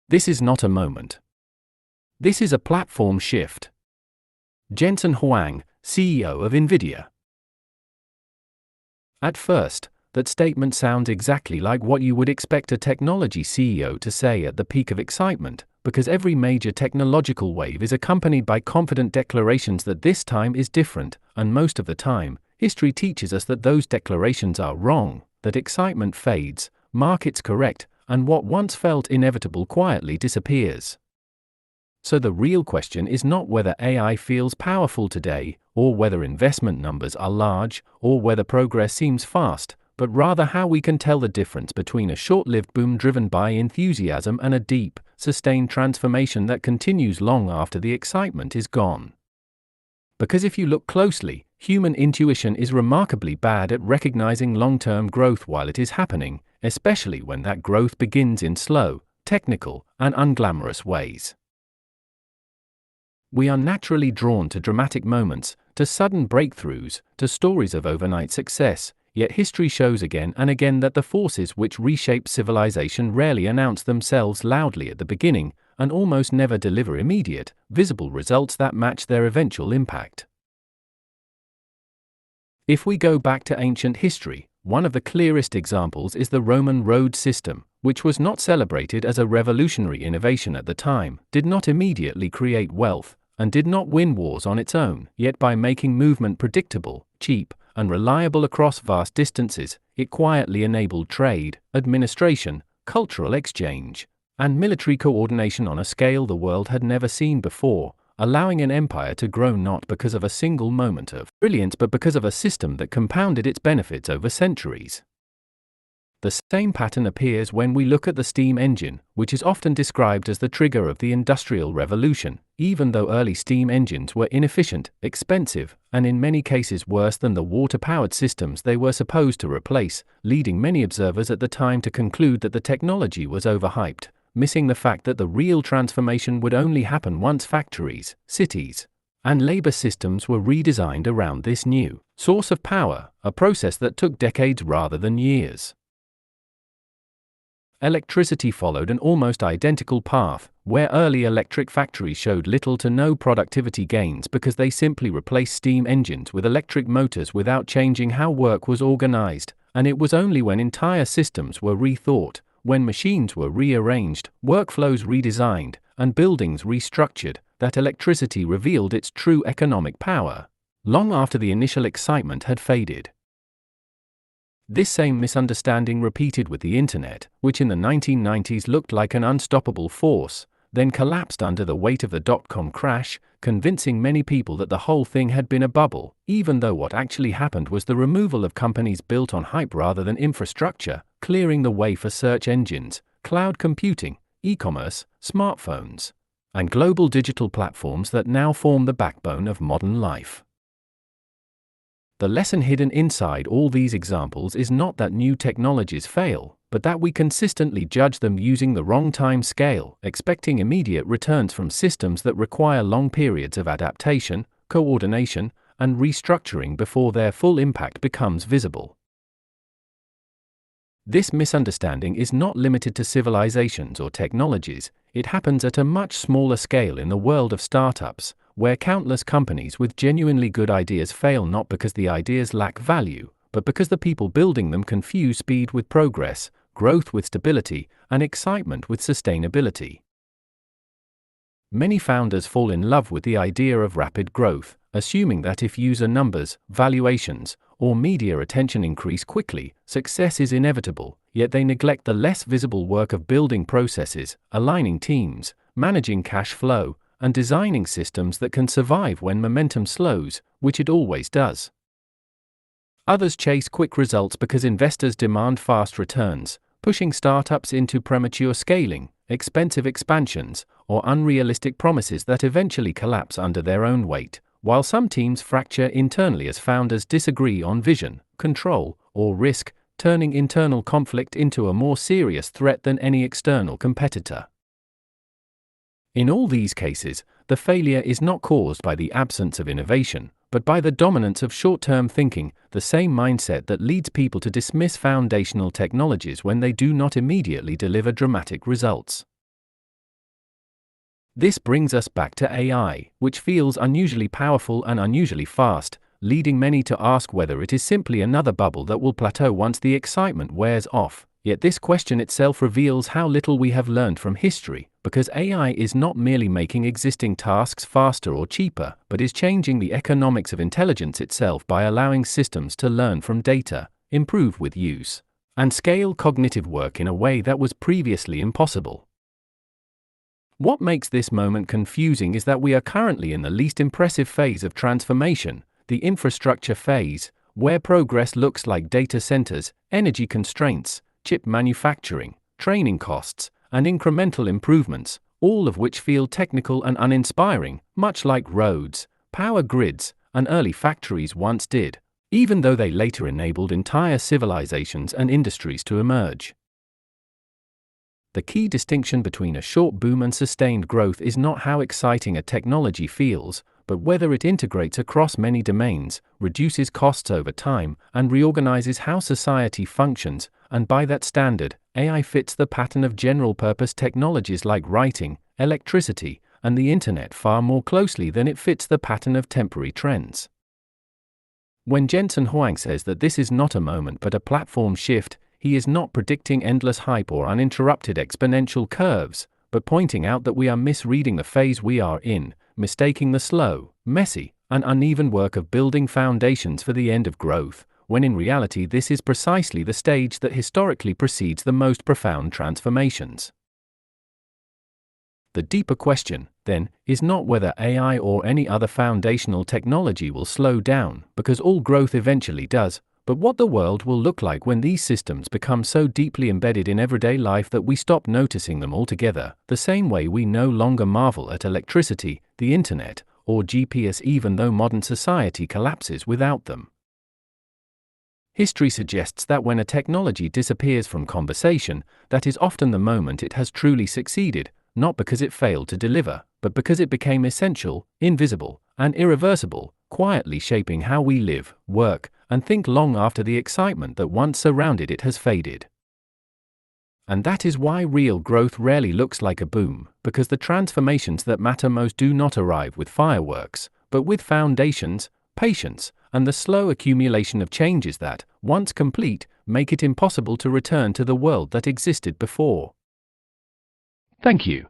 This is not a moment. This is a platform shift. Jensen Huang, CEO of NVIDIA. At first, that statement sounds exactly like what you would expect a technology CEO to say at the peak of excitement, because every major technological wave is accompanied by confident declarations that this time is different, and most of the time, history teaches us that those declarations are wrong, that excitement fades, markets correct, and what once felt inevitable quietly disappears. So the real question is not whether AI feels powerful today, or whether investment numbers are large, or whether progress seems fast, but rather how we can tell the difference between a short-lived boom driven by enthusiasm and a deep, sustained transformation that continues long after the excitement is gone. Because if you look closely, human intuition is remarkably bad at recognizing long-term growth while it is happening, especially when that growth begins in slow, technical, and unglamorous ways. We are naturally drawn to dramatic moments, to sudden breakthroughs, to stories of overnight success, yet history shows again and again that the forces which reshape civilization rarely announce themselves loudly at the beginning, and almost never deliver immediate, visible results that match their eventual impact. If we go back to ancient history, one of the clearest examples is the Roman road system, which was not celebrated as a revolutionary innovation at the time, did not immediately create wealth, and did not win wars on its own, yet by making movement predictable, cheap, and reliable across vast distances, it quietly enabled trade, administration, cultural exchange, and military coordination on a scale the world had never seen before, allowing an empire to grow not because of a single moment of brilliance but because of a system that compounded its benefits over centuries. The same pattern appears when we look at the steam engine, which is often described as the trigger of the Industrial Revolution, even though early steam engines were inefficient, expensive, and in many cases worse than the water-powered systems they were supposed to replace, leading many observers at the time to conclude that the technology was overhyped, missing the fact that the real transformation would only happen once factories, cities, and labor systems were redesigned around this new source of power, a process that took decades rather than years. Electricity followed an almost identical path, where early electric factories showed little to no productivity gains because they simply replaced steam engines with electric motors without changing how work was organized, and it was only when entire systems were rethought, when machines were rearranged, workflows redesigned, and buildings restructured, that electricity revealed its true economic power, long after the initial excitement had faded. This same misunderstanding repeated with the internet, which in the 1990s looked like an unstoppable force, then collapsed under the weight of the dot-com crash, convincing many people that the whole thing had been a bubble, even though what actually happened was the removal of companies built on hype rather than infrastructure, clearing the way for search engines, cloud computing, e-commerce, smartphones, and global digital platforms that now form the backbone of modern life. The lesson hidden inside all these examples is not that new technologies fail, but that we consistently judge them using the wrong time scale, expecting immediate returns from systems that require long periods of adaptation, coordination, and restructuring before their full impact becomes visible. This misunderstanding is not limited to civilizations or technologies, it happens at a much smaller scale in the world of startups, where countless companies with genuinely good ideas fail not because the ideas lack value, but because the people building them confuse speed with progress, growth with stability, and excitement with sustainability. Many founders fall in love with the idea of rapid growth, assuming that if user numbers, valuations, or media attention increase quickly, success is inevitable, yet they neglect the less visible work of building processes, aligning teams, managing cash flow, and designing systems that can survive when momentum slows, which it always does. Others chase quick results because investors demand fast returns, pushing startups into premature scaling, expensive expansions, or unrealistic promises that eventually collapse under their own weight, while some teams fracture internally as founders disagree on vision, control, or risk, turning internal conflict into a more serious threat than any external competitor. In all these cases, the failure is not caused by the absence of innovation, but by the dominance of short-term thinking, the same mindset that leads people to dismiss foundational technologies when they do not immediately deliver dramatic results. This brings us back to AI, which feels unusually powerful and unusually fast, leading many to ask whether it is simply another bubble that will plateau once the excitement wears off. Yet this question itself reveals how little we have learned from history, because AI is not merely making existing tasks faster or cheaper, but is changing the economics of intelligence itself by allowing systems to learn from data, improve with use, and scale cognitive work in a way that was previously impossible. What makes this moment confusing is that we are currently in the least impressive phase of transformation, the infrastructure phase, where progress looks like data centers, energy constraints, chip manufacturing, training costs, and incremental improvements, all of which feel technical and uninspiring, much like roads, power grids, and early factories once did, even though they later enabled entire civilizations and industries to emerge. The key distinction between a short boom and sustained growth is not how exciting a technology feels, but whether it integrates across many domains, reduces costs over time, and reorganizes how society functions, and by that standard, AI fits the pattern of general-purpose technologies like writing, electricity, and the internet far more closely than it fits the pattern of temporary trends. When Jensen Huang says that this is not a moment but a platform shift, he is not predicting endless hype or uninterrupted exponential curves, but pointing out that we are misreading the phase we are in, mistaking the slow, messy, and uneven work of building foundations for the end of growth, when in reality this is precisely the stage that historically precedes the most profound transformations. The deeper question, then, is not whether AI or any other foundational technology will slow down, because all growth eventually does, but what the world will look like when these systems become so deeply embedded in everyday life that we stop noticing them altogether, the same way we no longer marvel at electricity, the internet, or GPS even though modern society collapses without them. History suggests that when a technology disappears from conversation, that is often the moment it has truly succeeded, not because it failed to deliver, but because it became essential, invisible, and irreversible, quietly shaping how we live, work, and think long after the excitement that once surrounded it has faded. And that is why real growth rarely looks like a boom, because the transformations that matter most do not arrive with fireworks, but with foundations, patience, and the slow accumulation of changes that, once complete, make it impossible to return to the world that existed before. Thank you.